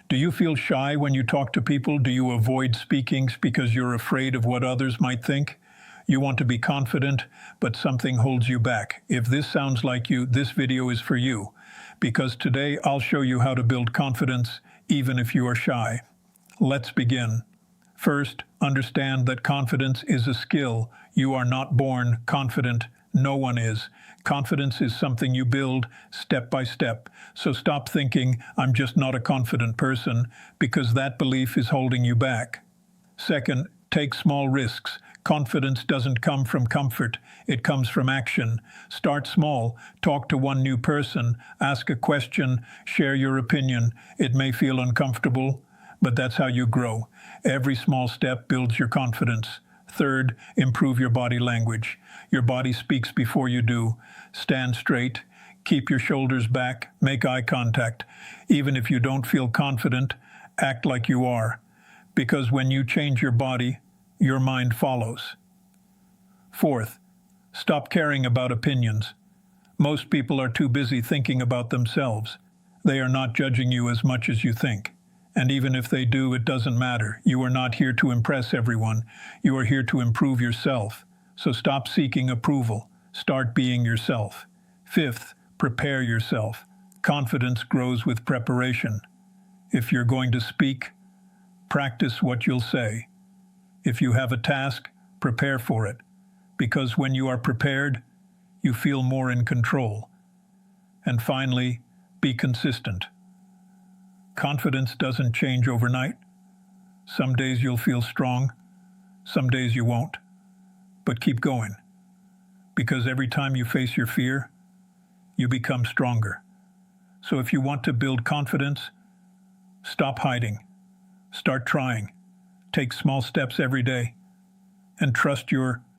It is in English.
Do you feel shy when you talk to people? Do you avoid speaking because you're afraid of what others might think? You want to be confident, but something holds you back. If this sounds like you, this video is for you. Because today I'll show you how to build confidence even if you are shy. Let's begin. First, understand that confidence is a skill. You are not born confident. No one is. Confidence is something you build step by step. So stop thinking, I'm just not a confident person, because that belief is holding you back. Second, take small risks. Confidence doesn't come from comfort. It comes from action. Start small. Talk to one new person. Ask a question. Share your opinion. It may feel uncomfortable, but that's how you grow. Every small step builds your confidence. Third, improve your body language. Your body speaks before you do. Stand straight. Keep your shoulders back. Make eye contact. Even if you don't feel confident, act like you are. Because when you change your body, your mind follows. Fourth, stop caring about opinions. Most people are too busy thinking about themselves. They are not judging you as much as you think. And even if they do, it doesn't matter. You are not here to impress everyone. You are here to improve yourself. So stop seeking approval. Start being yourself. Fifth, prepare yourself. Confidence grows with preparation. If you're going to speak, practice what you'll say. If you have a task, prepare for it. Because when you are prepared, you feel more in control. And finally, be consistent. Confidence doesn't change overnight. Some days you'll feel strong, some days you won't. But keep going. Because every time you face your fear, you become stronger. So if you want to build confidence, stop hiding. Start trying. Take small steps every day. And trust your